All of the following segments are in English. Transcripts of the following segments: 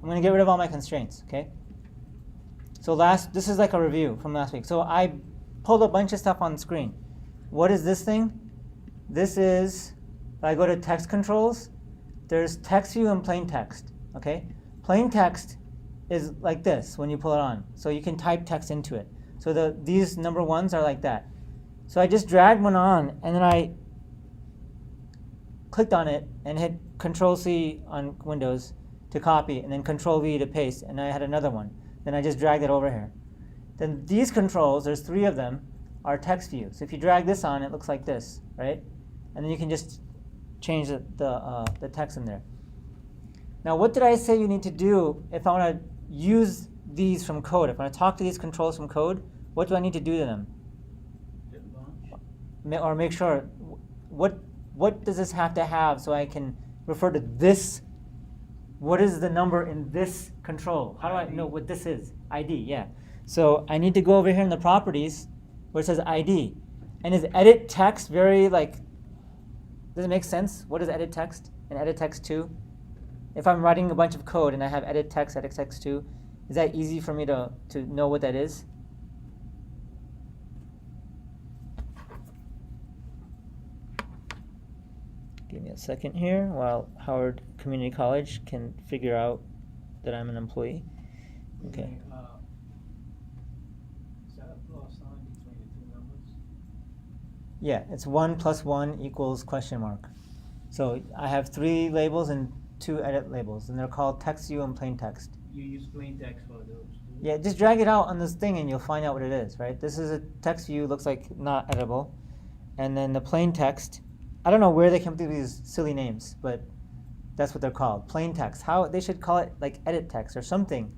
I'm going to get rid of all my constraints, okay? So this is like a review from last week. So I pulled a bunch of stuff on the screen. What is this thing? This is, if I go to text controls, there's text view and plain text, okay? Plain text is like this when you pull it on. So you can type text into it. So these number ones are like that. So I just dragged one on, and then I clicked on it and hit Control-C on Windows to copy, and then Control-V to paste, and I had another one. Then I just dragged it over here. Then these controls, there's 3 of them, are text view. So if you drag this on, it looks like this, right? And then you can just change the text in there. Now, what did I say you need to do if I want to use these from code? If I want to talk to these controls from code, what do I need to do to them? Or make sure, what does this have to have so I can refer to this? What is the number in this control? How do I know what this is? ID, yeah. So I need to go over here in the properties where it says ID. And is edit text very does it make sense? What is edit text and edit text 2? If I'm writing a bunch of code and I have edit text 2, is that easy for me to know what that is? Give me a second here while Howard Community College can figure out that I'm an employee. Okay. Is that a plus sign between the 2 numbers? Yeah, it's 1 + 1 = question mark. So I have 3 labels and 2 edit labels, and they're called text view and plain text. You use plain text for those. Yeah, just drag it out on this thing and you'll find out what it is, right? This is a text view, looks like not editable. And then the plain text, I don't know where they came up with these silly names, but that's what they're called, plain text. How they should call it like edit text or something.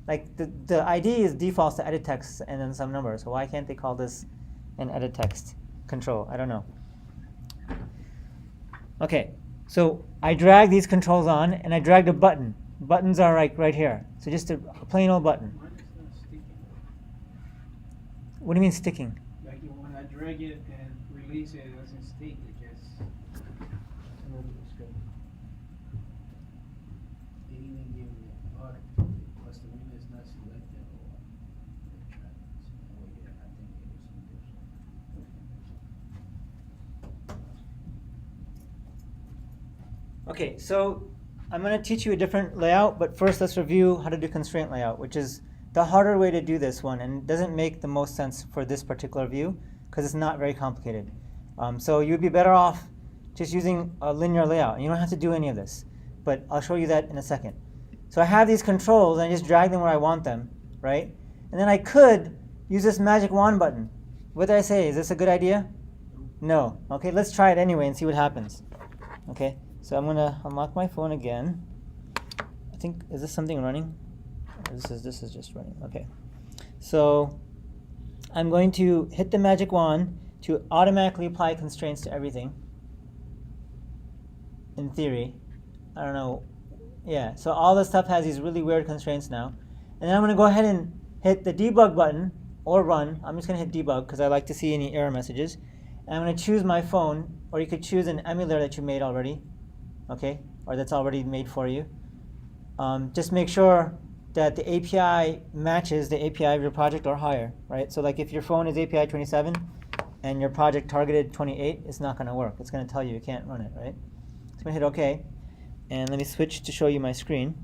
Like the ID is defaults to edit text and then some number, so why can't they call this an edit text control? I don't know. Okay, so I drag these controls on and I dragged a button. Buttons are right here. So just a plain old button. Mine is not sticking. What do you mean sticking? Like when I drag it and release it, it doesn't stick. It just they even give me a bug because the window is not selected or oh yeah, I think it was in Okay, so I'm going to teach you a different layout, but first let's review how to do constraint layout, which is the harder way to do this one, and doesn't make the most sense for this particular view because it's not very complicated. So you'd be better off just using a linear layout. You don't have to do any of this, but I'll show you that in a second. So I have these controls, and I just drag them where I want them, right? And then I could use this magic wand button. What did I say? Is this a good idea? No. Okay, let's try it anyway and see what happens. Okay. So I'm going to unlock my phone again. I think, is this something running? Or this is just running. Okay. So I'm going to hit the magic wand to automatically apply constraints to everything. In theory. I don't know. Yeah, so all this stuff has these really weird constraints now. And then I'm going to go ahead and hit the debug button or run. I'm just going to hit debug because I like to see any error messages. And I'm going to choose my phone, or you could choose an emulator that you made already. Okay, or that's already made for you. Just make sure that the API matches the API of your project or higher, right? So like if your phone is API 27 and your project targeted 28, it's not going to work. It's going to tell you can't run it, right? So I'm going to hit OK. And let me switch to show you my screen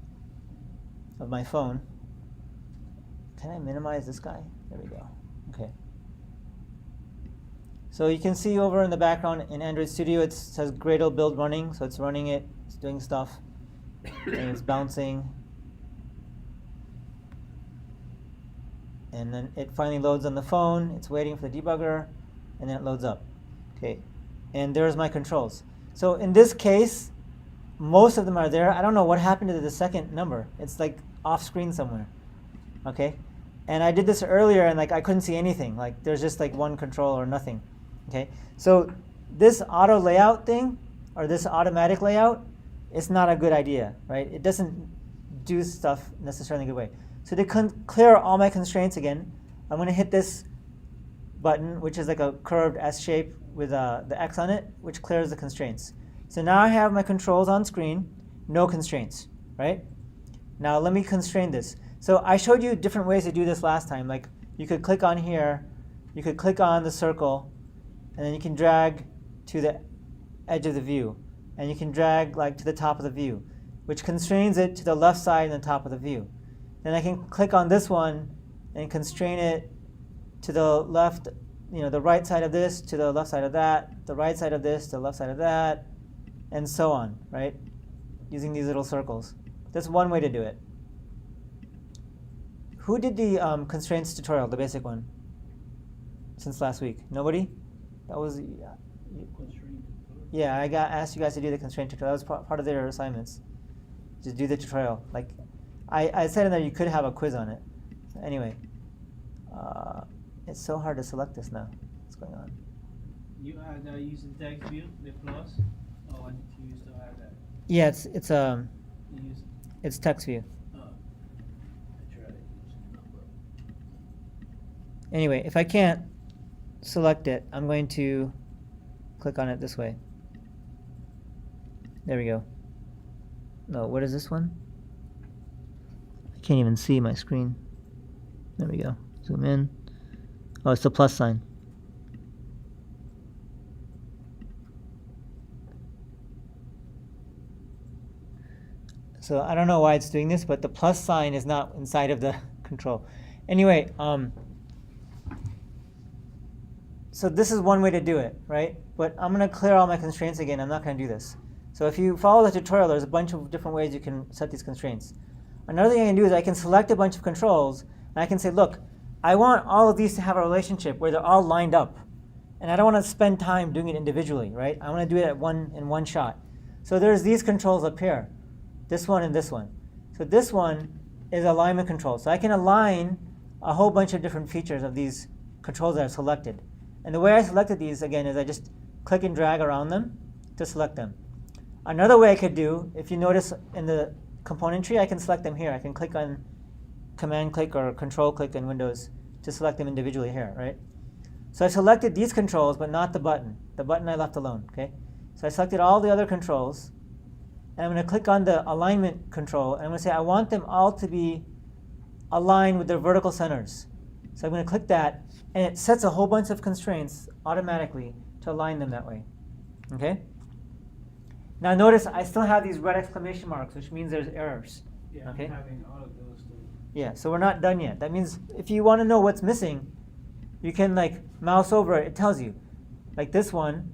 of my phone. Can I minimize this guy? There we go. Okay. So you can see over in the background in Android Studio, it says Gradle build running. So it's running it, it's doing stuff, and it's bouncing. And then it finally loads on the phone. It's waiting for the debugger, and then it loads up. Okay, and there's my controls. So in this case, most of them are there. I don't know what happened to the second number. It's like off screen somewhere. Okay, and I did this earlier, and like I couldn't see anything. Like there's just like one control or nothing. Okay, so this auto layout thing, or this automatic layout, it's not a good idea, right? It doesn't do stuff necessarily in a good way. So to clear all my constraints again, I'm going to hit this button, which is like a curved S shape with the X on it, which clears the constraints. So now I have my controls on screen, no constraints, right? Now let me constrain this. So I showed you different ways to do this last time. Like you could click on here, you could click on the circle, and then you can drag to the edge of the view. And you can drag like to the top of the view, which constrains it to the left side and the top of the view. Then I can click on this one and constrain it to the left, the right side of this to the left side of that, the right side of this to the left side of that, and so on, right? Using these little circles. That's one way to do it. Who did the constraints tutorial, the basic one, since last week? Nobody? That was, yeah, I asked you guys to do the constraint tutorial. That was part of their assignments. Just do the tutorial. Like, I said in there you could have a quiz on it. Anyway, it's so hard to select this now. What's going on? You had that using text view, the plus? Oh, you still have that? Yeah, You use it's text view. I tried it using number. Anyway, if I can't select it, I'm going to click on it this way. There we go. No, what is this one? I can't even see my screen. There we go. Zoom in. Oh, it's the plus sign. So I don't know why it's doing this, but the plus sign is not inside of the control. Anyway, so this is one way to do it, right? But I'm going to clear all my constraints again. I'm not going to do this. So if you follow the tutorial, there's a bunch of different ways you can set these constraints. Another thing I can do is I can select a bunch of controls, and I can say, look, I want all of these to have a relationship where they're all lined up. And I don't want to spend time doing it individually, right? I want to do it in one shot. So there's these controls up here, this one and this one. So this one is alignment control. So I can align a whole bunch of different features of these controls that I've selected. And the way I selected these, again, is I just click and drag around them to select them. Another way I could do, if you notice in the component tree, I can select them here. I can click on command click or control click in Windows to select them individually here, right? So I selected these controls, but not the button. The button I left alone, okay? So I selected all the other controls, and I'm going to click on the alignment control, and I'm going to say I want them all to be aligned with their vertical centers. So I'm going to click that, and it sets a whole bunch of constraints automatically to align them that way, okay? Now notice I still have these red exclamation marks, which means there's errors. Yeah, okay? I'm having all of those too. Yeah, so we're not done yet. That means if you want to know what's missing, you can like mouse over it. It tells you. Like this one,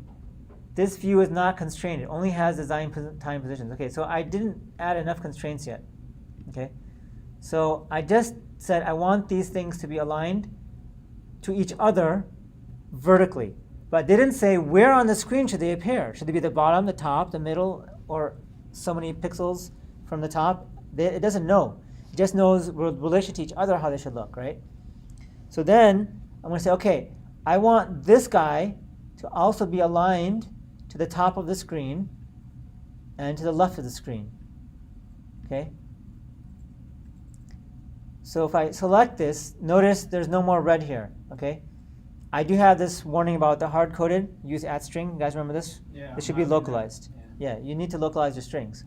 this view is not constrained. It only has design time positions. Okay, so I didn't add enough constraints yet. Okay, so I just said I want these things to be aligned to each other vertically. But didn't say where on the screen should they appear. Should they be the bottom, the top, the middle, or so many pixels from the top? It doesn't know. It just knows with relation to each other how they should look, right? So then I'm going to say, okay, I want this guy to also be aligned to the top of the screen and to the left of the screen. Okay? So if I select this, notice there's no more red here. Okay? I do have this warning about the hard-coded use @string. You guys remember this? Yeah, This should be localized. Yeah. Yeah, you need to localize your strings.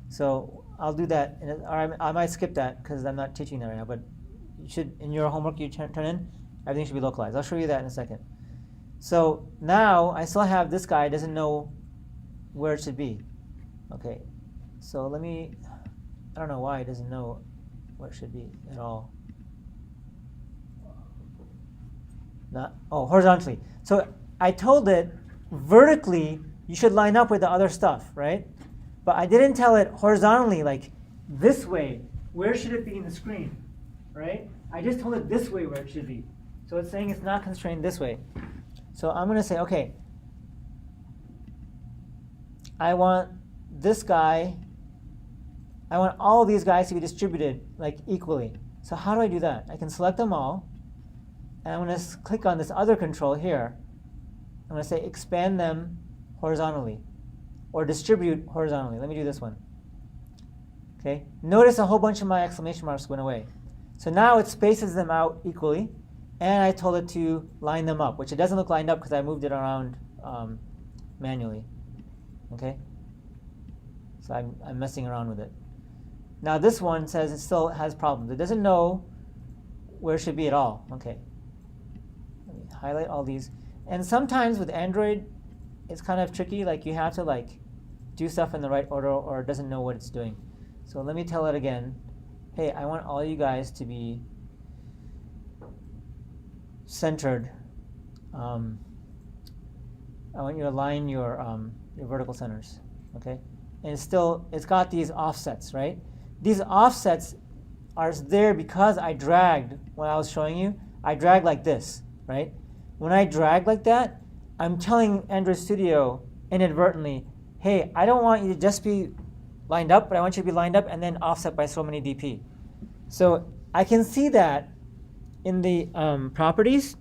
So I'll do that, or I might skip that because I'm not teaching that right now. But you should, in your homework you turn in, everything should be localized. I'll show you that in a second. So now I still have this guy doesn't know where it should be. Okay, so let me. I don't know why it doesn't know where it should be at all. Horizontally. So I told it vertically you should line up with the other stuff, right? But I didn't tell it horizontally, like this way. Where should it be in the screen, right? I just told it this way where it should be. So it's saying it's not constrained this way. So I'm going to say, okay, I want this guy, I want all of these guys to be distributed like equally. So how do I do that? I can select them all. And I'm going to click on this other control here. I'm going to say expand them horizontally or distribute horizontally. Let me do this one. Okay. Notice a whole bunch of my exclamation marks went away. So now it spaces them out equally. And I told it to line them up, which it doesn't look lined up because I moved it around manually. Okay. So I'm messing around with it. Now this one says it still has problems. It doesn't know where it should be at all. Okay. Let me highlight all these. And sometimes with Android, it's kind of tricky. Like you have to like do stuff in the right order, or it doesn't know what it's doing. So let me tell it again. Hey, I want all you guys to be centered. I want you to align your vertical centers. Okay. And it's got these offsets, right? These offsets are there because I dragged, when I was showing you, I dragged like this, right? When I drag like that, I'm telling Android Studio inadvertently, hey, I don't want you to just be lined up, but I want you to be lined up and then offset by so many dp. So I can see that in the properties.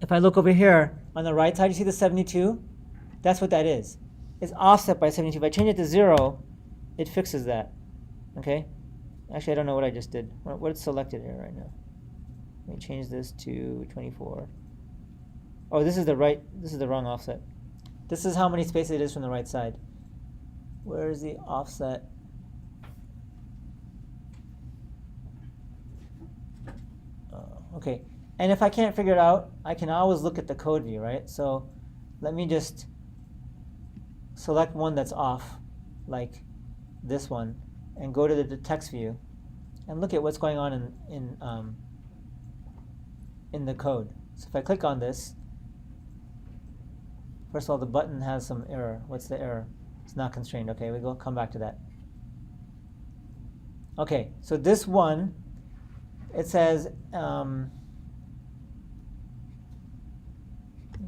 If I look over here on the right side, you see the 72? That's what that is. It's offset by 72. If I change it to 0, it fixes that. Okay? Actually, I don't know what I just did. What's selected here right now? Let me change this to 24. Oh, this is the wrong offset. This is how many spaces it is from the right side. Where is the offset? Okay. And if I can't figure it out, I can always look at the code view, right? So let me just select one that's off, like this one, and go to the text view and look at what's going on in the code. So if I click on this, first of all, the button has some error. What's the error? It's not constrained. Okay, we'll come back to that. Okay, so this one, it says,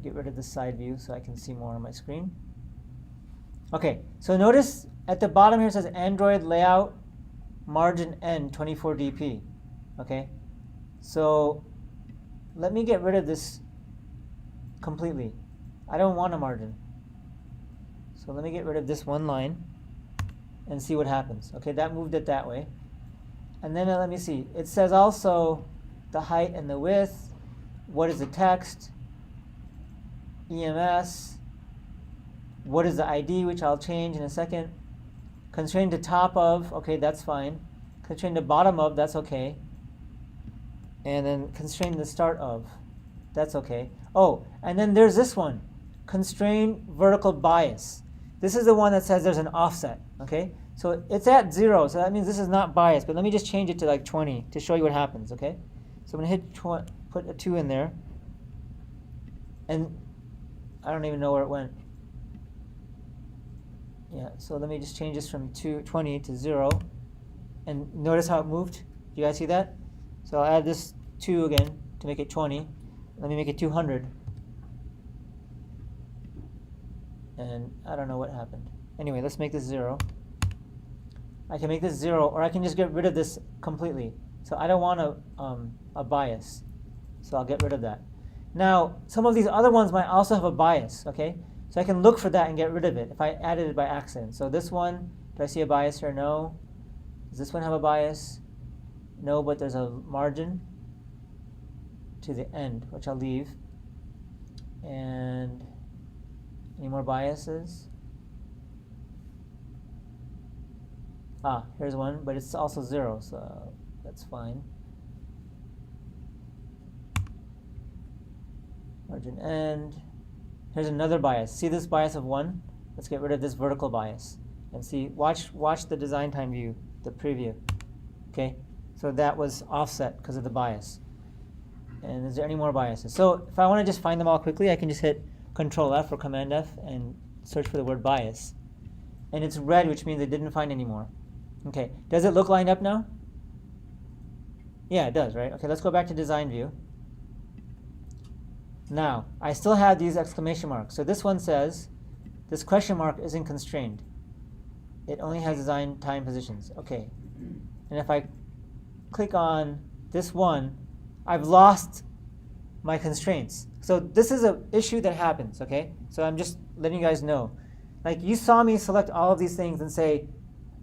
get rid of the side view so I can see more on my screen. Okay, so notice at the bottom here it says Android layout margin N 24 dp. Okay, so let me get rid of this completely. I don't want a margin. So let me get rid of this one line and see what happens. Okay, that moved it that way. And then let me see. It says also the height and the width. What is the text? EMS. What is the ID, which I'll change in a second. Constrain to top of. Okay, that's fine. Constrain to bottom of. That's okay. And then constrain the start of. That's okay. Oh, and then there's this one. Constrain vertical bias. This is the one that says there's an offset. Okay, so it's at 0, so that means this is not biased. But let me just change it to like 20 to show you what happens. Okay, so I'm gonna hit put a 2 in there, and I don't even know where it went. Yeah, so let me just change this from 20 to 0, and notice how it moved. Do you guys see that? So I'll add this 2 again to make it 20. Let me make it 200. And I don't know what happened. Anyway, let's make this 0. I can make this 0, or I can just get rid of this completely. So I don't want a bias, so I'll get rid of that. Now, some of these other ones might also have a bias, okay? So I can look for that and get rid of it if I added it by accident. So this one, do I see a bias here? No. Does this one have a bias? No, but there's a margin to the end, which I'll leave. And any more biases? Ah, here's one, but it's also 0, so that's fine. Margin end. Here's another bias. See this bias of 1? Let's get rid of this vertical bias. And see, watch the design time view, the preview. Okay, so that was offset because of the bias. And is there any more biases? So if I want to just find them all quickly, I can just hit Control F or Command F and search for the word bias. And it's red, which means it didn't find any more. Okay, does it look lined up now? Yeah, it does, right? Okay, let's go back to design view. Now, I still have these exclamation marks. So this one says, this question mark isn't constrained. It only has design time positions. Okay. And if I click on this one, I've lost my constraints. So this is an issue that happens, okay? So I'm just letting you guys know. Like you saw me select all of these things and say,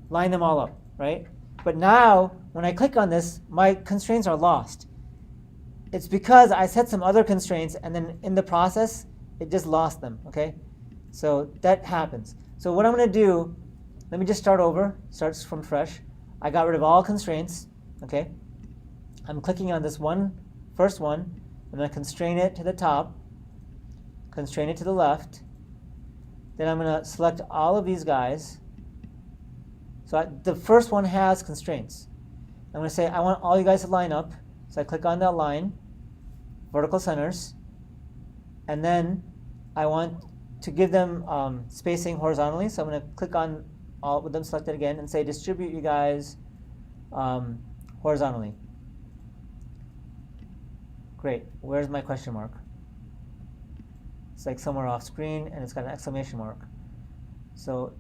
line them all up, right? But now, when I click on this, my constraints are lost. It's because I set some other constraints and then in the process, it just lost them, okay? So that happens. So what I'm gonna do, let me just start over, starts from fresh. I got rid of all constraints, okay? I'm clicking on this first one. I'm going to constrain it to the top, constrain it to the left. Then I'm going to select all of these guys. So the first one has constraints. I'm going to say I want all you guys to line up. So I click on that line, vertical centers. And then I want to give them spacing horizontally. So I'm going to click on all with them selected again and say distribute you guys horizontally. Great. Where's my question mark? It's like somewhere off screen, and it's got an exclamation mark. So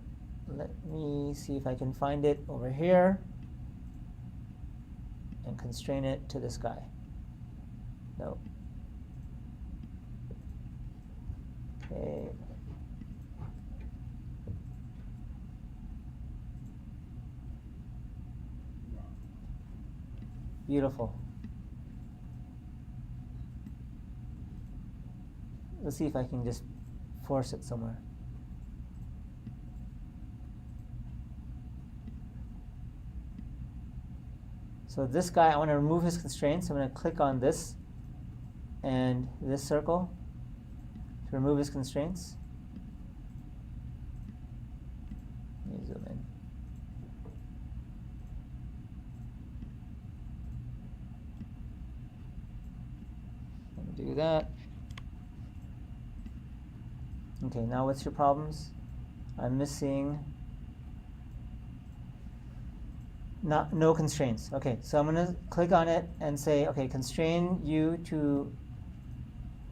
let me see if I can find it over here and constrain it to this guy. No. Okay. Beautiful. Let's see if I can just force it somewhere. So this guy, I want to remove his constraints. I'm going to click on this and this circle to remove his constraints. Let me zoom in. Let me do that. Okay, now what's your problems? I'm missing no constraints. Okay, so I'm going to click on it and say, okay, constrain you to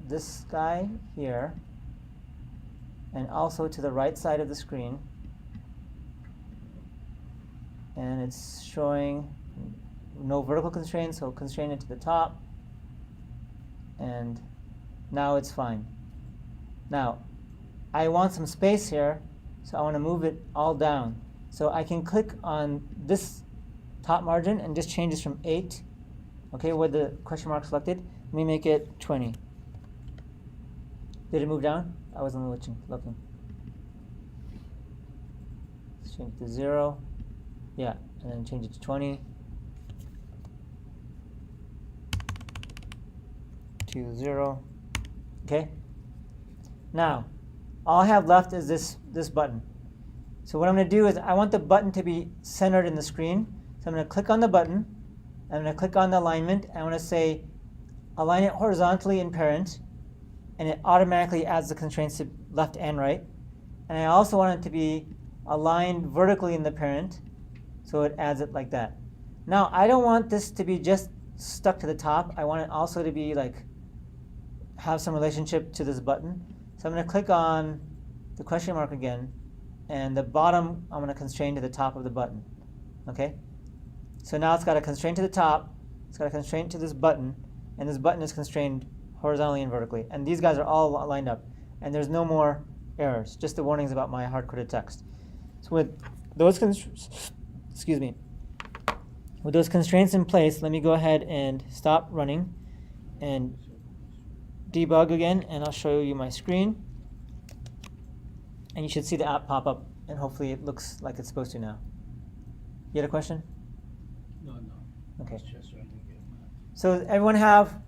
this guy here and also to the right side of the screen. And it's showing no vertical constraints, so constrain it to the top. And now it's fine. Now, I want some space here, so I want to move it all down. So I can click on this top margin and just change this from 8, okay, with the question mark selected. Let me make it 20. Did it move down? I wasn't looking. Let's change it to 0. Yeah, and then change it to 20. To 0. Okay? Now, all I have left is this button. So what I'm going to do is I want the button to be centered in the screen. So I'm going to click on the button. I'm going to click on the alignment. I want to say align it horizontally in parent. And it automatically adds the constraints to left and right. And I also want it to be aligned vertically in the parent. So it adds it like that. Now, I don't want this to be just stuck to the top. I want it also to be like have some relationship to this button. So I'm going to click on the question mark again, and the bottom I'm going to constrain to the top of the button. Okay? So now it's got a constraint to the top, it's got a constraint to this button, and this button is constrained horizontally and vertically. And these guys are all lined up, and there's no more errors, just the warnings about my hard-coded text. So with those with those constraints in place, let me go ahead and stop running and debug again, and I'll show you my screen. And you should see the app pop up, and hopefully it looks like it's supposed to now. You had a question? No. Okay. It's just trying to get my. So everyone have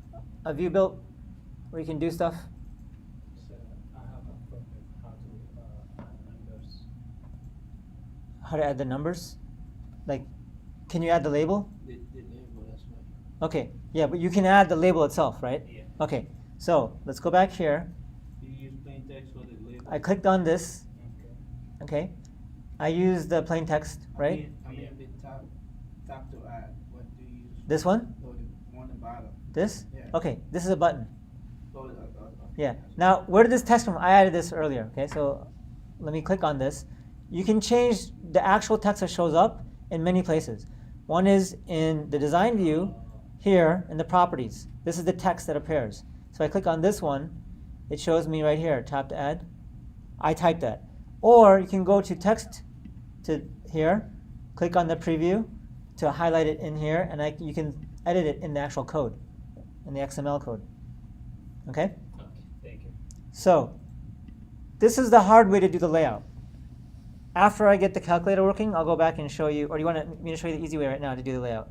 a view built where you can do stuff? So I have a problem how to add numbers. How to add the numbers? Like, can you add the label? The label, that's right. Okay, yeah, but you can add the label itself, right? Yeah. Okay, so let's go back here. Do you use plain text for the label? I clicked on this, Okay. okay? I use the plain text, right? I mean the tap to add. What do you use? This one? No, the one at the bottom. This? Yeah. Okay, this is a button. Oh, okay. Yeah. Now, where did this text from? I added this earlier, okay? So let me click on this. You can change the actual text that shows up in many places. One is in the design view, here in the properties. This is the text that appears. So I click on this one, it shows me right here, tap to add. I type that. Or you can go to text to here, click on the preview to highlight it in here, and you can edit it in the actual code, in the XML code. Okay? Okay, thank you. So this is the hard way to do the layout. after I get the calculator working, I'll go back and show you, or do you want me to show you the easy way right now to do the layout?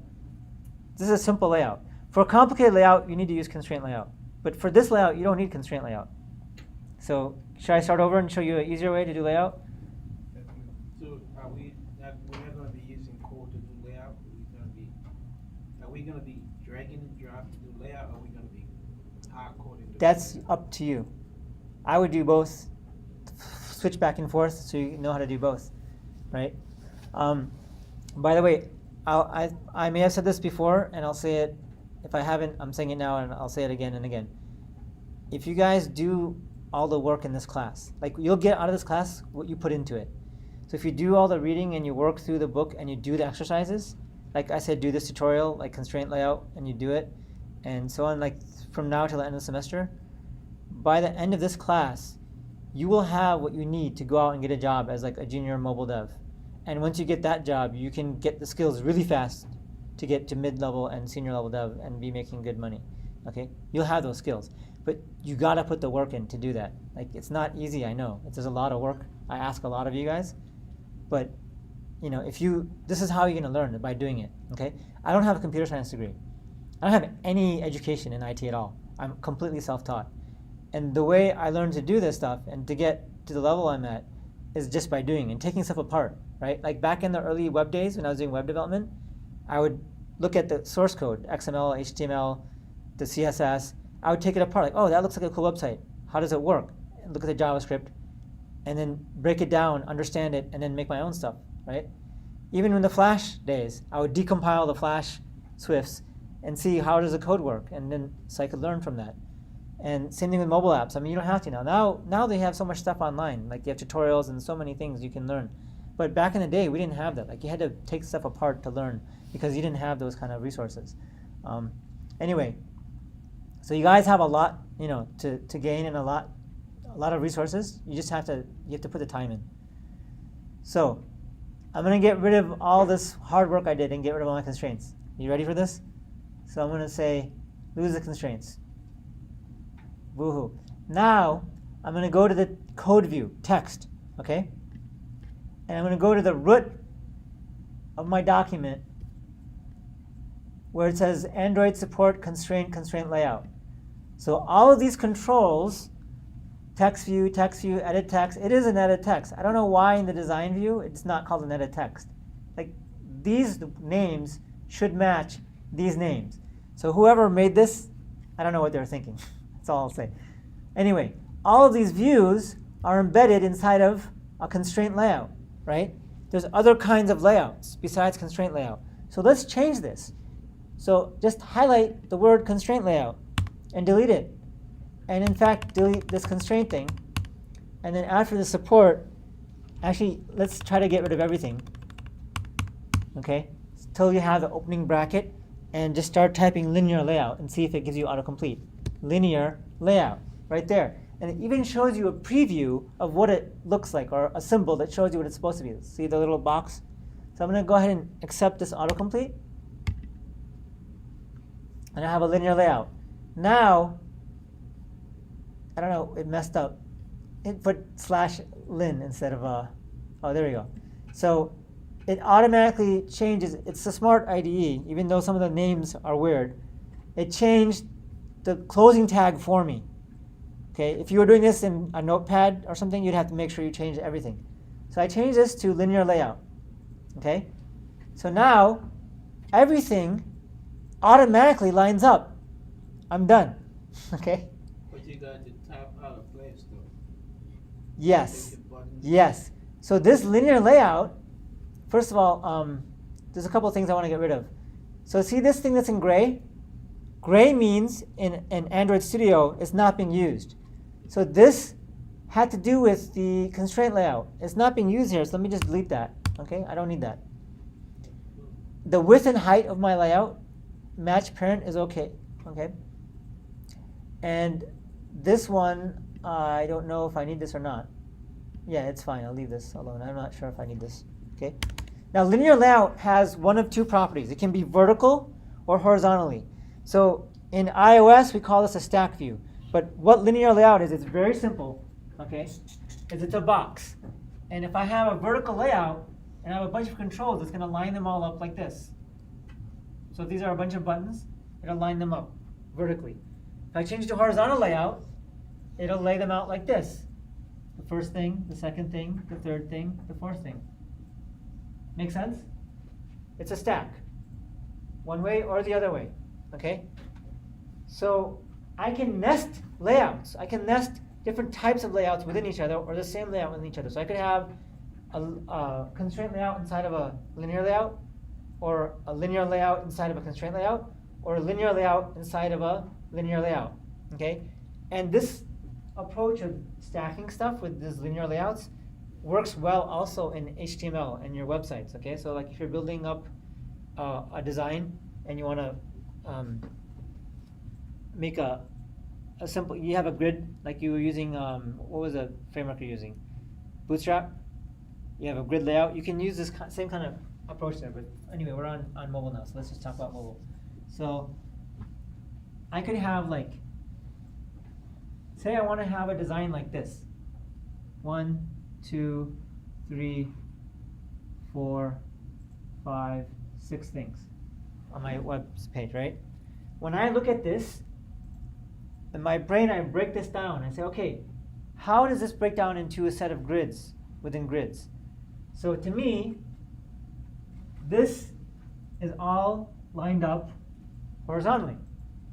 This is a simple layout. For a complicated layout, you need to use constraint layout. But for this layout, you don't need constraint layout. So should I start over and show you an easier way to do layout? So we're not going to be using code to do layout? Are we going to be dragging and dropping to do layout, or are we going to be hard coding? That's up to you. I would do both, switch back and forth so you know how to do both, right? By the way, I may have said this before, and I'll say it. If I haven't, I'm saying it now, and I'll say it again and again. If you guys do all the work in this class, like you'll get out of this class what you put into it. So if you do all the reading and you work through the book and you do the exercises, like I said, do this tutorial, like constraint layout, and you do it, and so on, like from now till the end of the semester, by the end of this class, you will have what you need to go out and get a job as like a junior mobile dev. And once you get that job, you can get the skills really fast to get to mid-level and senior level dev and be making good money. Okay, you'll have those skills, but you gotta put the work in to do that. Like it's not easy, I know. There's a lot of work. I ask a lot of you guys, but you know, this is how you're gonna learn, by doing it. Okay, I don't have a computer science degree. I don't have any education in IT at all. I'm completely self-taught, and the way I learned to do this stuff and to get to the level I'm at is just by doing and taking stuff apart. Right, like back in the early web days when I was doing web development, I would look at the source code, XML, HTML, the CSS. I would take it apart, like, oh, that looks like a cool website. How does it work? And look at the JavaScript, and then break it down, understand it, and then make my own stuff, right? Even in the Flash days, I would decompile the Flash Swifts and see how does the code work, and then so I could learn from that. And same thing with mobile apps. I mean, you don't have to now. Now they have so much stuff online. Like you have tutorials and so many things you can learn. But back in the day, we didn't have that. Like you had to take stuff apart to learn because you didn't have those kind of resources. Anyway, so you guys have a lot, to gain and a lot of resources. You have to put the time in. So I'm gonna get rid of all this hard work I did and get rid of all my constraints. You ready for this? So I'm gonna say, lose the constraints. Woohoo. Now I'm gonna go to the code view, text, okay? And I'm going to go to the root of my document where it says Android support constraint layout. So all of these controls, text view, edit text, it is an edit text. I don't know why in the design view it's not called an edit text. Like these names should match these names. So whoever made this, I don't know what they were thinking. That's all I'll say. Anyway, all of these views are embedded inside of a constraint layout. Right? There's other kinds of layouts besides constraint layout. So let's change this. So just highlight the word constraint layout and delete it. And in fact, delete this constraint thing. And then after the support, actually, let's try to get rid of everything. Okay? Till you have the opening bracket, and just start typing linear layout and see if it gives you autocomplete. Linear layout, right there. And it even shows you a preview of what it looks like, or a symbol that shows you what it's supposed to be. See the little box? So I'm going to go ahead and accept this autocomplete. And I have a linear layout. Now, I don't know, it messed up. It put /lin instead of oh, there we go. So it automatically changes. It's a smart IDE, even though some of the names are weird. It changed the closing tag for me. Okay, if you were doing this in a notepad or something, you'd have to make sure you change everything. So I changed this to linear layout. Okay, so now everything automatically lines up. I'm done. Okay. But you got to tap out of place though. Yes. Yes. So this linear layout, first of all, there's a couple of things I want to get rid of. So see this thing that's in gray? Gray means in Android Studio it's not being used. So this had to do with the constraint layout. It's not being used here, so let me just delete that. Okay, I don't need that. The width and height of my layout, match parent is okay. Okay. And this one, I don't know if I need this or not. Yeah, it's fine. I'll leave this alone. I'm not sure if I need this. Okay. Now linear layout has one of two properties. It can be vertical or horizontally. So in iOS, we call this a stack view. But what linear layout is, it's very simple, okay? It's a box. And if I have a vertical layout and I have a bunch of controls, it's going to line them all up like this. So if these are a bunch of buttons, it'll line them up vertically. If I change to horizontal layout, it'll lay them out like this. The first thing, the second thing, the third thing, the fourth thing. Make sense? It's a stack. One way or the other way. Okay? So I can nest layouts. I can nest different types of layouts within each other or the same layout within each other. So I could have a constraint layout inside of a linear layout, or a linear layout inside of a constraint layout, or a linear layout inside of a linear layout. Okay? And this approach of stacking stuff with these linear layouts works well also in HTML and your websites. Okay? So like if you're building up a design and you want to make a simple, you have a grid like you were using, what was the framework you're using? Bootstrap? You have a grid layout. You can use this same kind of approach there, but anyway, we're on mobile now, so let's just talk about mobile. So I could have like, say I want to have a design like this. 1, 2, 3, 4, 5, 6 things on my web page, right? When I look at this, in my brain I break this down and say, okay, how does this break down into a set of grids within grids? So to me, this is all lined up horizontally.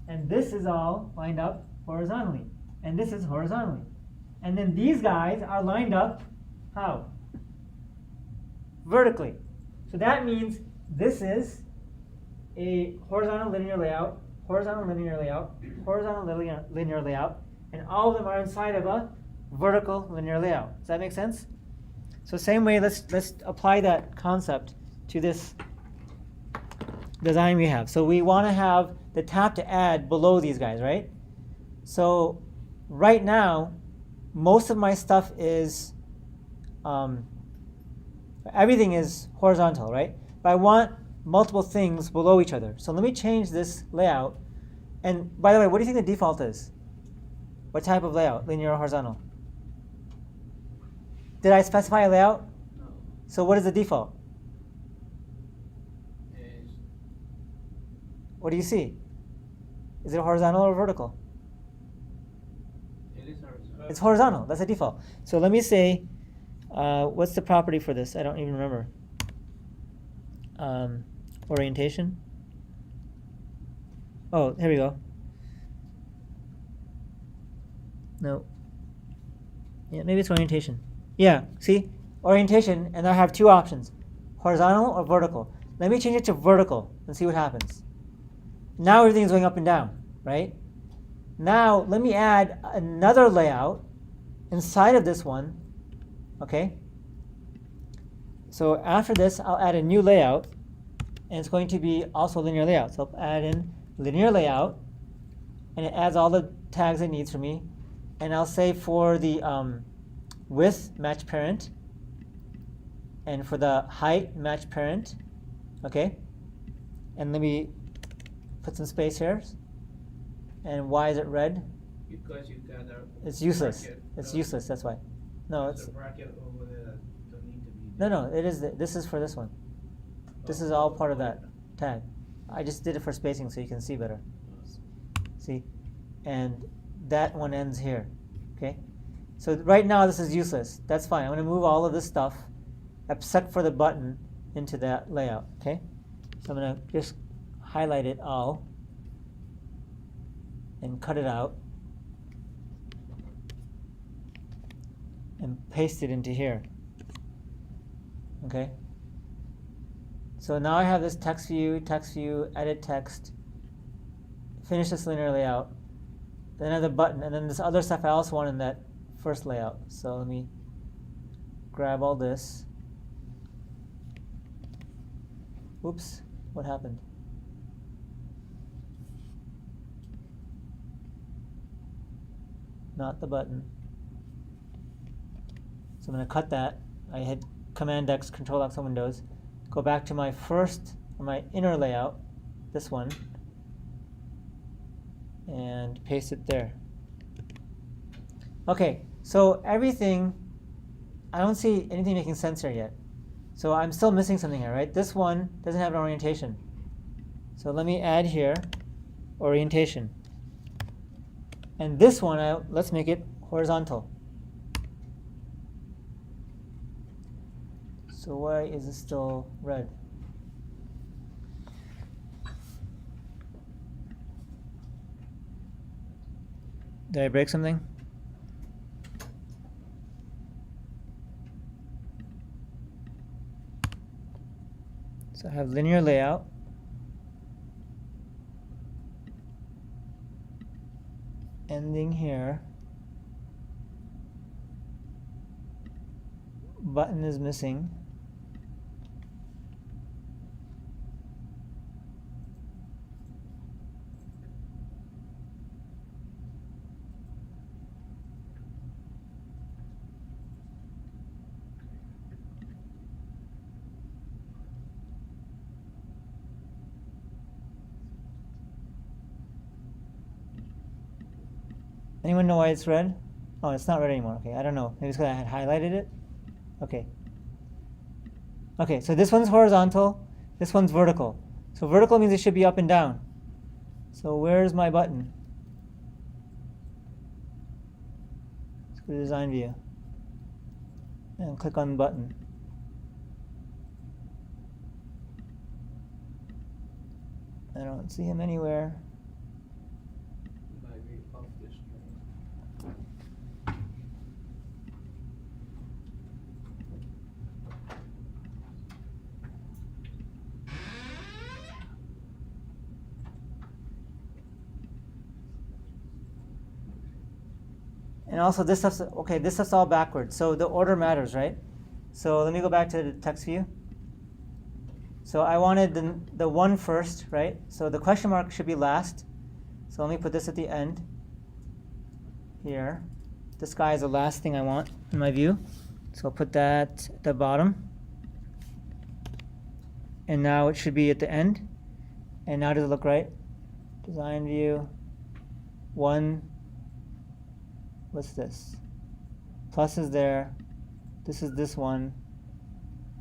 And this is all lined up horizontally. And this is horizontally. And then these guys are lined up, how? Vertically. So that means this is a horizontal linear layout, horizontal linear layout, horizontal linear layout, and all of them are inside of a vertical linear layout. Does that make sense? So same way, let's apply that concept to this design we have. So we want to have the tap to add below these guys, right? So right now, most of my stuff is, everything is horizontal, right? But I want multiple things below each other. So let me change this layout. And by the way, what do you think the default is? What type of layout, linear or horizontal? Did I specify a layout? No. So what is the default? What do you see? Is it horizontal or vertical? It is horizontal. It's horizontal. That's the default. So let me say, what's the property for this? I don't even remember. Orientation. Oh, here we go. No. Yeah, maybe it's orientation. Yeah, see? Orientation, and I have two options, horizontal or vertical. Let me change it to vertical and see what happens. Now everything is going up and down, right? Now let me add another layout inside of this one, okay? So after this, I'll add a new layout, and it's going to be also linear layout. So I'll add in linear layout, and it adds all the tags it needs for me. And I'll say for the width, match parent, and for the height, match parent, okay? And let me put some space here. And why is it red? Because you got a It's useless. bracket. It's useless, that's why. No, There's it's a bracket over there that don't need to be no, it is. This is for this one. This is all part of that tag. I just did it for spacing so you can see better. See? And that one ends here, okay? So right now this is useless. That's fine. I'm going to move all of this stuff, except for the button, into that layout, okay? So I'm going to just highlight it all and cut it out and paste it into here, okay? So now I have this text view, edit text, finish this linear layout, then I have the button, and then this other stuff I also want in that first layout. So let me grab all this. Oops, what happened? Not the button. So I'm going to cut that. I hit Command X, Control X on Windows. Go back to my my inner layout, this one, and paste it there. Okay, so everything I don't see anything making sense here yet. So I'm still missing something here, right? This one doesn't have an orientation. So let me add here orientation. And this one, let's make it horizontal. So why is it still red? Did I break something? So I have linear layout. Ending here. Button is missing. Anyone know why it's red? Oh, it's not red anymore. Okay, I don't know. Maybe it's because I had highlighted it. Okay. Okay, so this one's horizontal. This one's vertical. So vertical means it should be up and down. So where's my button? Let's go to design view. And click on the button. I don't see him anywhere. And also this stuff's, okay, this stuff's all backwards. So the order matters, right? So let me go back to the text view. So I wanted the one first, right? So the question mark should be last. So let me put this at the end here. This guy is the last thing I want in my view. So I'll put that at the bottom. And now it should be at the end. And now does it look right? Design view, one. What's this? Plus is there. This is this one.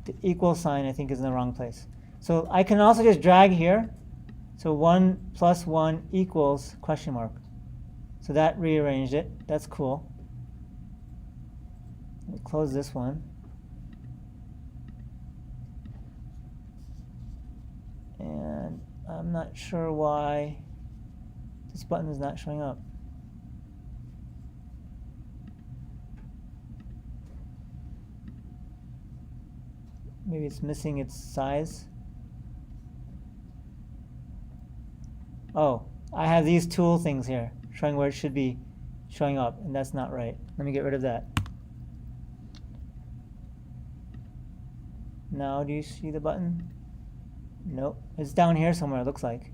The equal sign, I think, is in the wrong place. So I can also just drag here. So 1 plus 1 equals question mark. So that rearranged it. That's cool. Let me close this one. And I'm not sure why this button is not showing up. Maybe it's missing its size. Oh, I have these tool things here showing where it should be showing up, and that's not right. Let me get rid of that. Now, do you see the button? Nope. It's down here somewhere, it looks like.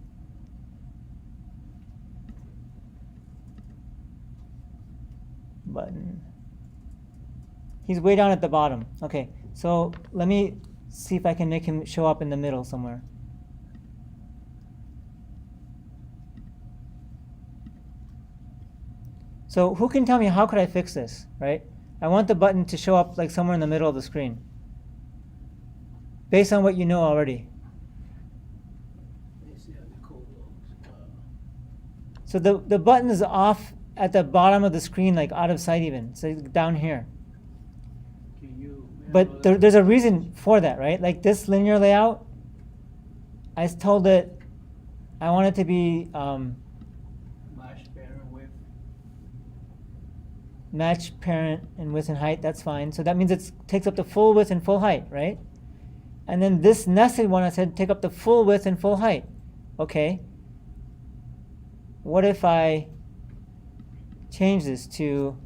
Button. He's way down at the bottom. Okay. So let me see if I can make him show up in the middle somewhere. So who can tell me how could I fix this, right? I want the button to show up like somewhere in the middle of the screen. Based on what you know already. So the button is off at the bottom of the screen, like out of sight even. So down here. But there's a reason for that, right? Like this linear layout, I told it I want it to be match parent and width and height. That's fine. So that means it takes up the full width and full height, right? And then this nested one, I said take up the full width and full height. Okay. What if I change this to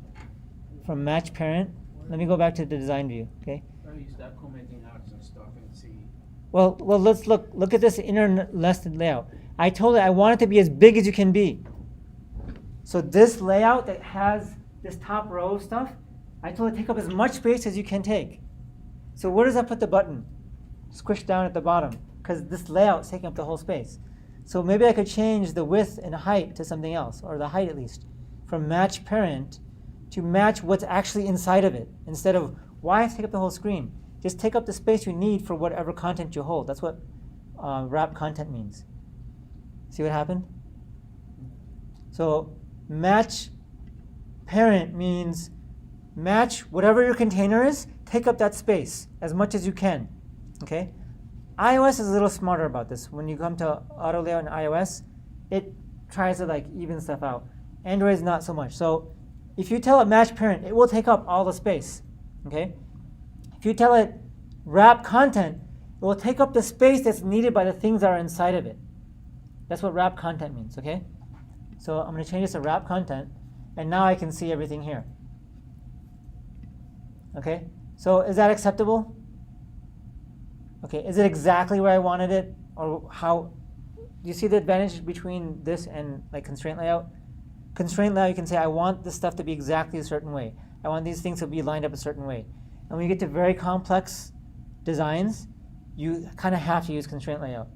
from match parent? Let me go back to the design view, okay? You start commenting out and stuff and see. Well, let's look at this inner nested layout. I told it I want it to be as big as you can be. So this layout that has this top row stuff, I told it take up as much space as you can take. So where does that put the button? Squished down at the bottom, because this layout's taking up the whole space. So maybe I could change the width and height to something else, or the height at least, from match parent to match what's actually inside of it, instead of Why take up the whole screen? Just take up the space you need for whatever content you hold. That's what wrap content means. See what happened? So match parent means match whatever your container is, take up that space as much as you can. Okay? iOS is a little smarter about this. When you come to auto layout in iOS, it tries to like even stuff out. Android is not so much. So if you tell it match parent, it will take up all the space. Okay? If you tell it wrap content, it will take up the space that's needed by the things that are inside of it. That's what wrap content means, okay? So I'm going to change this to wrap content, and now I can see everything here. Okay? So is that acceptable? Okay, is it exactly where I wanted it? Or how? Do you see the advantage between this and like constraint layout? Constraint layout, you can say, I want this stuff to be exactly a certain way. I want these things to be lined up a certain way. And when you get to very complex designs, you kind of have to use constraint layout.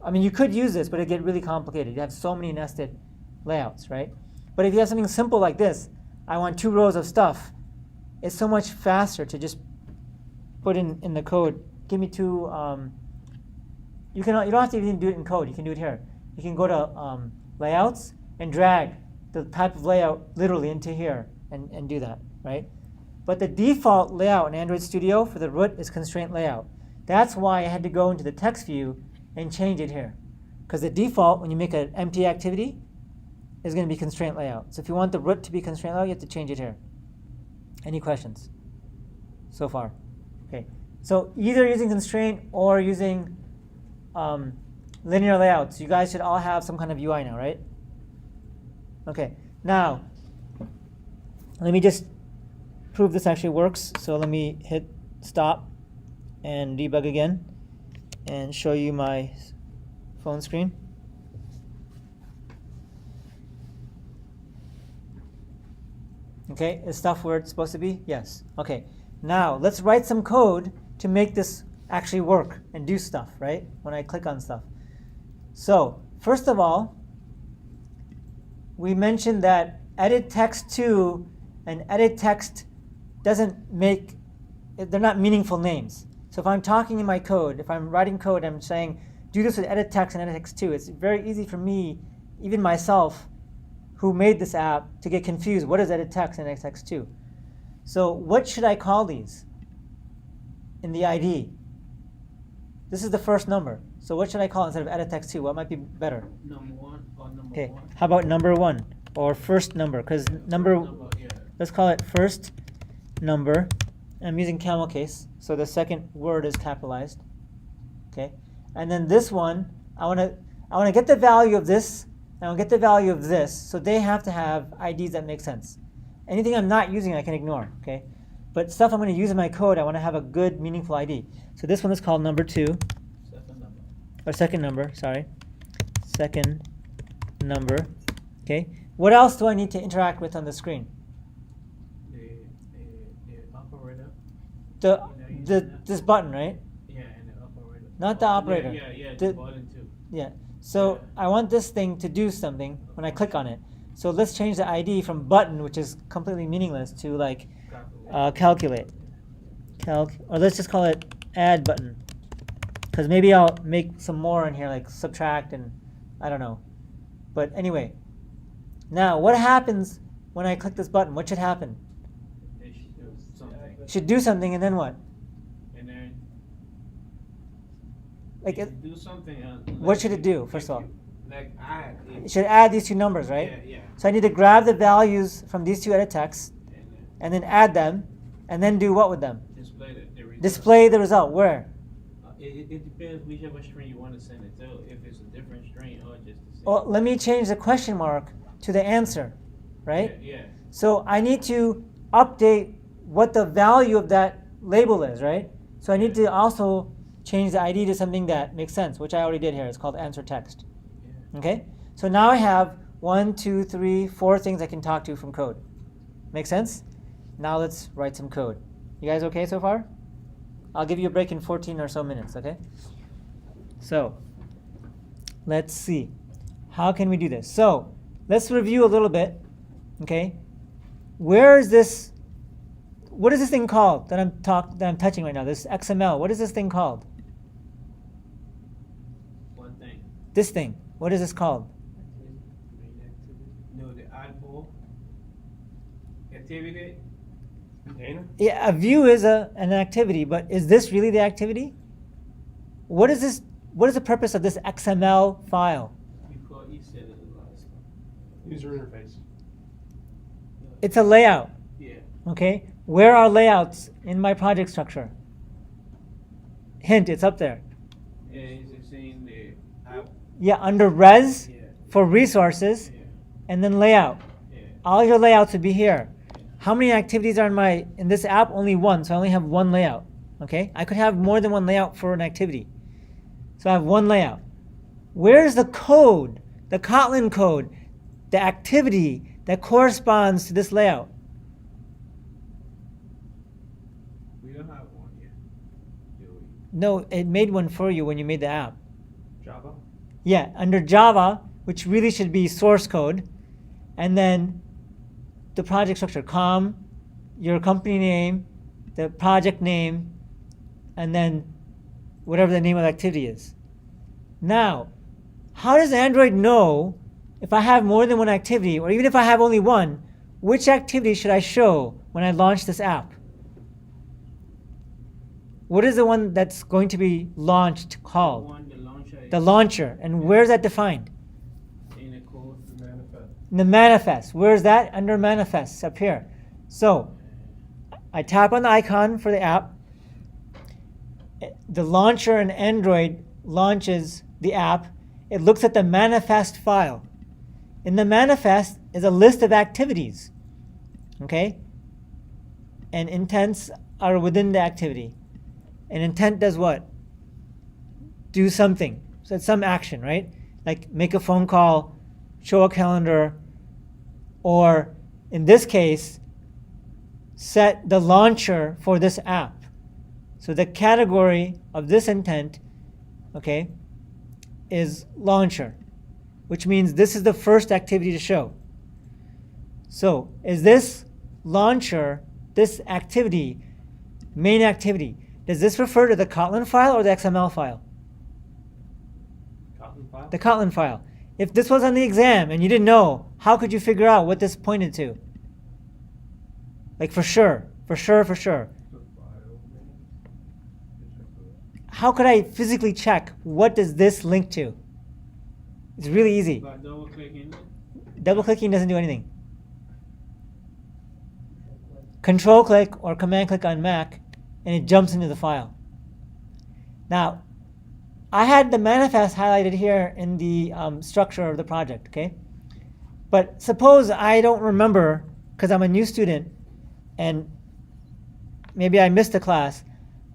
I mean, you could use this, but it'd get really complicated. You have so many nested layouts, right? But if you have something simple like this, I want 2 rows of stuff, it's so much faster to just put in the code. Give me 2, you don't have to even do it in code. You can do it here. You can go to layouts and drag the type of layout literally into here and do that, right? But the default layout in Android Studio for the root is constraint layout. That's why I had to go into the text view and change it here. Because the default, when you make an empty activity, is going to be constraint layout. So if you want the root to be constraint layout, you have to change it here. Any questions so far? Okay. So either using constraint or using linear layouts. You guys should all have some kind of UI now, right? Okay. Now, let me just prove this actually works. So let me hit stop and debug again and show you my phone screen. Okay, is stuff where it's supposed to be? Yes. Okay, now let's write some code to make this actually work and do stuff, right? When I click on stuff. So, first of all, we mentioned that edit text to and edit text doesn't make, they're not meaningful names. So if I'm talking in my code, if I'm writing code, I'm saying, do this with edit text and edit text to. It's very easy for me, even myself, who made this app, to get confused. What is edit text and edit text to? So what should I call these in the ID? This is the first number. So what should I call it instead of edit text to? What might be better? Number 1 or number 1? Okay, how about number 1 or first number? Because let's call it first number. I'm using camel case, so the second word is capitalized. Okay, and then this one, I want to get the value of this, and I want to get the value of this. So they have to have IDs that make sense. Anything I'm not using, I can ignore. Okay, but stuff I'm going to use in my code, I want to have a good, meaningful ID. So this one is called number 2. Second number. Sorry, second number. Okay, what else do I need to interact with on the screen? This button, right? Yeah, and the operator. Not the operator. Yeah, the button too. Yeah. So I want this thing to do something when I click on it. So let's change the ID from button, which is completely meaningless, to like calculate. Or let's just call it add button. Because maybe I'll make some more in here, like subtract and I don't know. But anyway, now what happens when I click this button? What should happen? Should do something, and then what? And then like do something. What should it do, first of all? Like add. It should add these 2 numbers, right? Yeah. So I need to grab the values from these 2 edit texts, and then add them, and then do what with them? Display the result. Display the result. Where? It depends whichever string you want to send it to. If it's a different string or just the same. Well, let me change the question mark to the answer, right? Yeah. So I need to update what the value of that label is, right? So I need to also change the ID to something that makes sense, which I already did here. It's called answer text. Yeah. Okay? So now I have 1, 2, 3, 4 things I can talk to from code. Make sense? Now let's write some code. You guys okay so far? I'll give you a break in 14 or so minutes, okay? So let's see. How can we do this? So let's review a little bit, okay? Where is this? what is this thing called that I'm touching right now? This XML. What is this thing called? One thing. This thing. What is this called? No, the oddball activity. Container? Yeah, a view is an activity, but is this really the activity? What is this? What is the purpose of this XML file? Because you said it a lot of stuff. User interface. It's a layout. Yeah. Okay. Where are layouts in my project structure? Hint, it's up there. Is it saying the app? Yeah, under res Yeah. for resources, Yeah. and then layout. Yeah. All your layouts would be here. How many activities are in this app? Only one, so I only have one layout. Okay? I could have more than one layout for an activity. So I have one layout. Where's the code, the Kotlin code, the activity that corresponds to this layout? We don't have one yet. Do we? No, it made one for you when you made the app. Java? Yeah, under Java, which really should be source code, and then the project structure, com, your company name, the project name, and then whatever the name of the activity is. Now, how does Android know if I have more than one activity, or even if I have only one, which activity should I show when I launch this app? What is the one that's going to be launched called? The launcher. The launcher. And where's that defined? In the code. The manifest. In the manifest. Where's that? Under manifests up here. So I tap on the icon for the app. The launcher in Android launches the app. It looks at the manifest file. In the manifest is a list of activities. Okay? And intents are within the activity. An intent does what? Do something. So it's some action, right? Like make a phone call, show a calendar, or in this case, set the launcher for this app. So the category of this intent, okay, is launcher, which means this is the first activity to show. So is this launcher, this activity, main activity, does this refer to the Kotlin file or the XML file? Kotlin file? The Kotlin file. If this was on the exam and you didn't know, how could you figure out what this pointed to? Like for sure. The file name. How could I physically check what does this link to? It's really easy. By double clicking it. Double clicking doesn't do anything. Control click or command click on Mac and it jumps into the file. Now, I had the manifest highlighted here in the structure of the project, okay? But suppose I don't remember, because I'm a new student, and maybe I missed a class,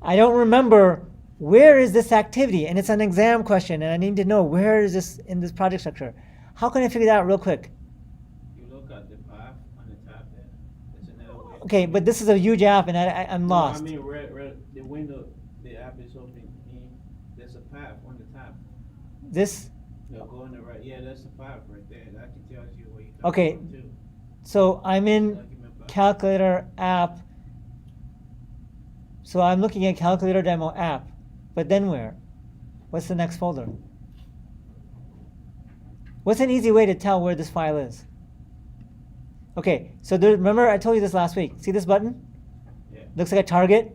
I don't remember where is this activity, and it's an exam question, and I need to know where is this in this project structure. How can I figure that out real quick? You look at the path on the top there. That's another way. Okay, but this is a huge app, and I'm No, lost. I mean, the window, the app is open. There's a path on the top. This, No, go on the right. Yeah, that's the path right there. That tells you where you're Okay. coming from too. so I'm in Document path. calculator app. So I'm looking at calculator demo app, but then where? What's the next folder? What's an easy way to tell where this file is? Okay, so remember I told you this last week. See this button? Yeah. Looks like a target.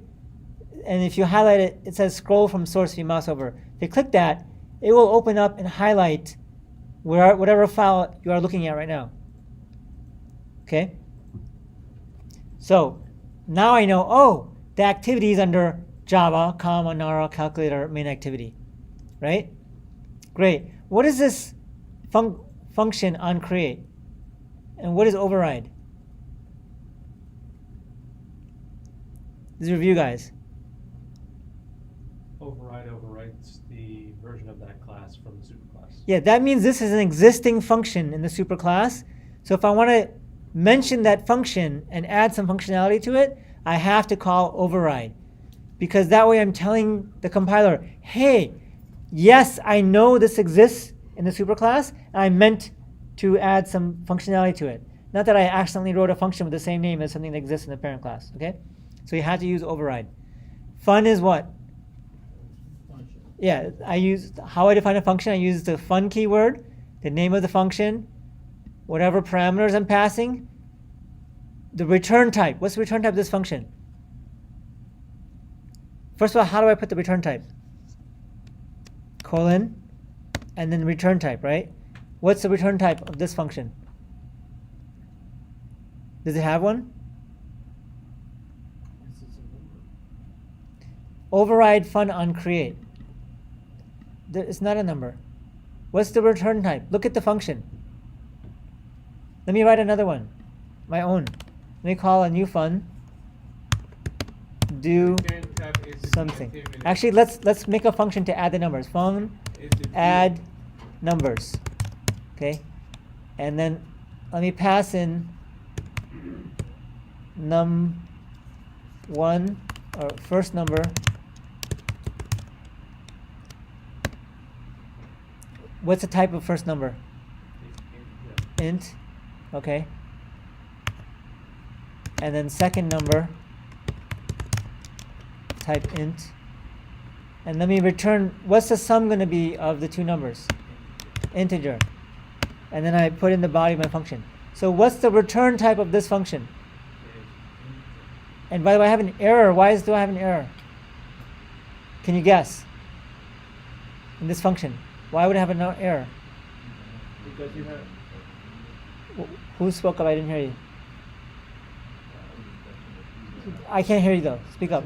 And if you highlight it, it says scroll from source if you mouse over. If you click that, it will open up and highlight whatever file you are looking at right now. Okay? So now I know, oh, the activity is under Java, com, Anara, calculator, main activity. Right? Great. What is this function on create? And what is override? This is review, guys. Override overwrites the version of that class from the superclass. Yeah, that means this is an existing function in the superclass. So if I want to mention that function and add some functionality to it, I have to call override. Because that way I'm telling the compiler, hey, yes, I know this exists in the superclass, and I meant to add some functionality to it. Not that I accidentally wrote a function with the same name as something that exists in the parent class, okay? So you have to use override. Fun is what? Function. Yeah, how I define a function, I use the fun keyword, the name of the function, whatever parameters I'm passing, the return type. What's the return type of this function? First of all, how do I put the return type? Colon, and then return type, right? What's the return type of this function? Does it have one? This is a number. Override fun on create. It's not a number. What's the return type? Look at the function. Let me write another one, my own. Let me call a new fun. Do Return type is the something. activity. Actually, let's make a function to add the numbers. Fun It's the view. add numbers. Okay, and then let me pass in num1 or first number. What's the type of first number? Int. Okay. And then second number, type int. And let me return, what's the sum going to be of the two numbers? Integer. And then I put in the body of my function. So what's the return type of this function? And by the way, I have an error. Why do I have an error? Can you guess? In this function. Why would I have an error? Because you have. Who spoke up? I didn't hear you. I can't hear you though. Speak up.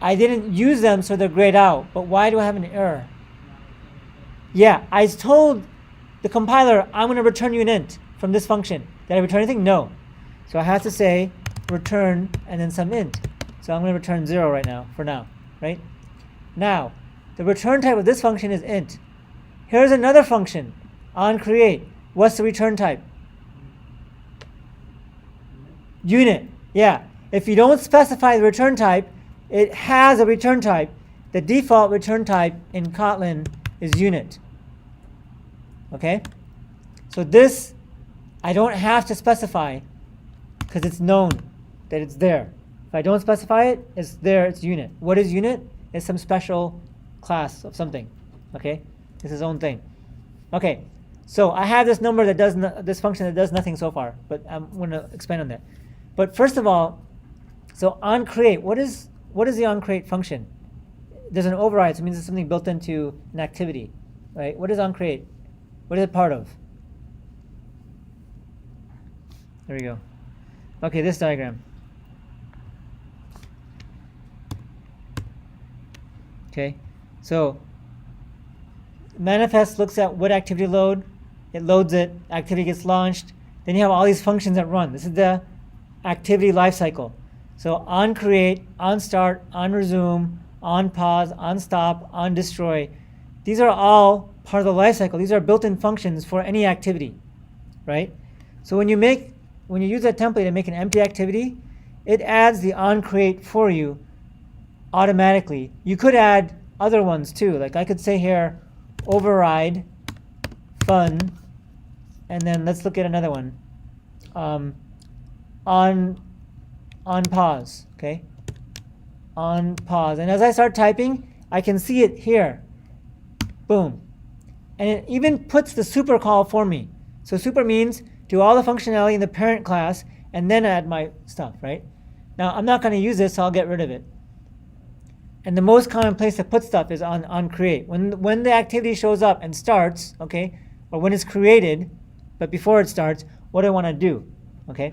I didn't use them, so they're grayed out. But why do I have an error? Yeah, I told the compiler, I'm going to return you an int from this function. Did I return anything? No. So I have to say return and then some int. So I'm going to return 0 right now, for now, right? Now, the return type of this function is int. Here's another function, Oncreate. What's the return type? Unit. Yeah. If you don't specify the return type, it has a return type. The default return type in Kotlin is unit. Okay? So this, I don't have to specify because it's known that it's there. If I don't specify it, it's there, it's unit. What is unit? It's some special class of something. Okay? It's its own thing. Okay. So I have this number that does this function that does nothing so far, but I'm going to expand on that. But first of all, so onCreate, what is the onCreate function? There's an override, so it means it's something built into an activity, right? What is onCreate? What is it part of? There we go. Okay, this diagram. Okay, so manifest looks at what activity load, it loads it, activity gets launched, then you have all these functions that run. This is the activity lifecycle. So on create, on start, on resume, on pause, on stop, on destroy. These are all part of the lifecycle. These are built-in functions for any activity, right? So when you use that template to make an empty activity, it adds the on create for you automatically. You could add other ones too. Like I could say here, override fun, and then let's look at another one. On pause, okay? On pause. And as I start typing, I can see it here. Boom. And it even puts the super call for me. So super means do all the functionality in the parent class and then add my stuff, right? Now, I'm not going to use this, so I'll get rid of it. And the most common place to put stuff is on create. When the activity shows up and starts, okay, or when it's created, but before it starts, what do I want to do, okay?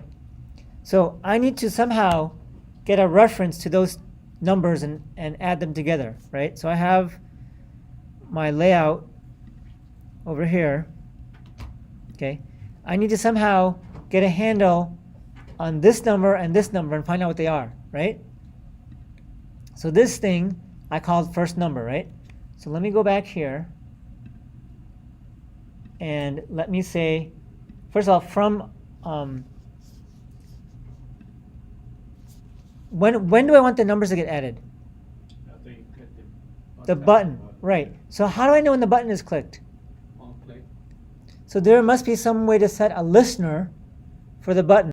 So I need to somehow get a reference to those numbers and add them together, right? So I have my layout over here, okay? I need to somehow get a handle on this number and find out what they are, right? So this thing I called first number, right? So let me go back here and let me say, first of all, from when do I want the numbers to get added? After you click The button, right. So how do I know when the button is clicked? on click. So there must be some way to set a listener for the button.